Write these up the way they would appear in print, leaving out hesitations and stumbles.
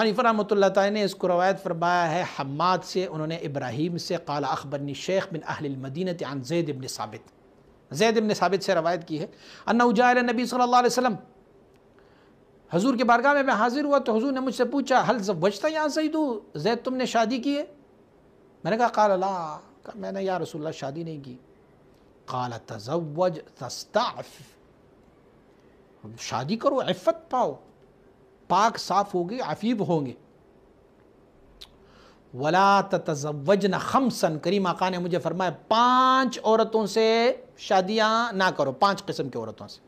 حنیفہ رحمۃ اللہ تعالی نے اس کو روایت فرمایا ہے حماد سے، انہوں نے ابراہیم سے، قال اخبرنی شیخ من اہل المدینہ عن زید بن ثابت، زید بن ثابت سے روایت کی ہے، انہ جاء الی النبی صلی اللہ علیہ وسلم، حضور کے بارگاہ میں حاضر ہوا تو حضور نے مجھ سے پوچھا حل زوجت یا زید، زید تم نے شادی کی ہے؟ میں نے کہا قال لا، میں نے یا رسول اللہ شادی نہیں کی۔ قال تزوج تستعف، شادی کرو عفت پاؤ، پاک صاف ہوگی، عفیف ہوں گے۔ ولا تتزوجن خمسا، کریم آقا نے مجھے فرمایا 5 عورتوں سے شادیاں نہ کرو، 5 قسم کی عورتوں سے۔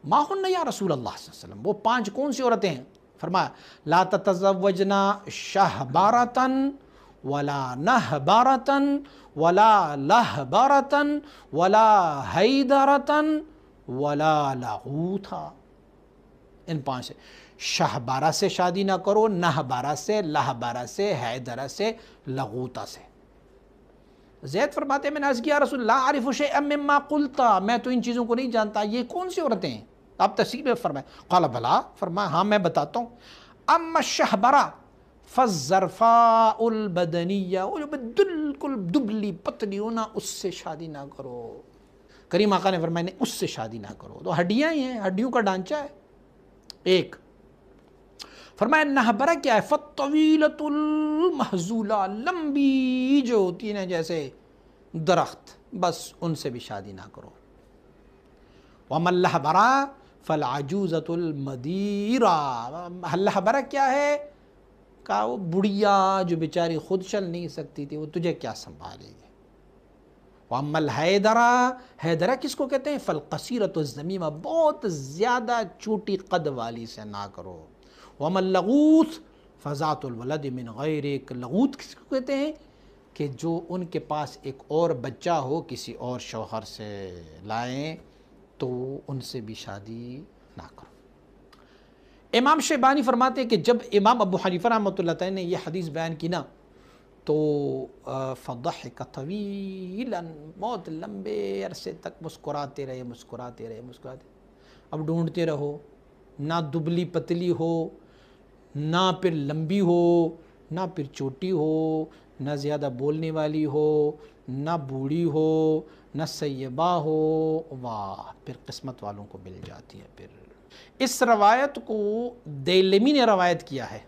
ما ہن یا رسول اللہ صلی اللہ علیہ وسلم، وہ 5 کون سی عورتیں ہیں؟ فرمایا لا تتزوجن شہبارتا ولا نہبارتا ولا لہبارتا ولا حیدرتا ولا لغوتا، ان 5 سے شہبارہ سے شادی نہ کرو، نہبارہ سے، لہبارہ سے، حیدرہ سے، لغوتا سے۔ زید فرماتے ہیں میں نے عرض کیا رسول اللہ اعرف شیئا مما قلت، میں تو ان چیزوں کو نہیں جانتا، یہ کون سی عورتیں ہیں؟ آپ تفصیل میں فرمائیں۔ قال بلا، فرمایا ہاں میں بتاتا ہوں۔ اما الشہبرہ فالزرفاء البدنیہ، وہ جو بالکل دبلی پتلی ہونا، اس سے شادی نہ کرو۔ کریم آقا نے فرمایا اس سے شادی نہ کرو، تو ہڈیاں ہی ہیں، ہڈیوں کا ڈھانچہ ہے ایک۔ فرمایا نہبرہ کیا ہے؟ فالطویلۃ المحزولہ، لمبی جو ہوتی ہیں جیسے درخت، بس ان سے بھی شادی نہ کرو۔ وَمَا اللَّهْبَرَا فَالْعَجُوزَةُ الْمَدِيرَةُ، اللہبرہ کیا ہے؟ کہا وہ بڑھیا جو بیچاری خود چل نہیں سکتی تھی، وہ تجھے کیا سنبھالے گی۔ وَأَمَّا الْحَيْدَرَا، حیدرہ کس کو کہتے ہیں؟ فَالْقَصِيرَةُ الزَّمِيمَةُ، بہت زیادہ چھوٹی قد والی سے نہ کرو۔ وَأَمَّا اللَّغُوثُ فَذَاتُ الْوَلَدِ مِنْ غَيْرِكَ، لغوت کس کو کہتے ہیں؟ کہ جو ان کے پاس ایک اور بچہ ہو کسی اور شوہر سے لائیں تو ان سے بھی شادی نہ کرو۔ امام شیبانی فرماتے ہیں کہ جب امام ابو حنیفہ رحمۃ اللہ تعالی نے یہ حدیث بیان کی نا تو فضحک طویلا، بہت لمبے عرصے تک مسکراتے رہے، مسکراتے رہے، مسکراتے رہے۔ اب ڈھونڈتے رہو، نہ دبلی پتلی ہو، نہ پھر لمبی ہو، نہ پھر چھوٹی ہو، نہ زیادہ بولنے والی ہو، نہ بوڑھی ہو، نہ سیبہ ہو، واہ، پھر قسمت والوں کو مل جاتی ہے۔ پھر اس روایت کو دیلمی نے روایت کیا ہے۔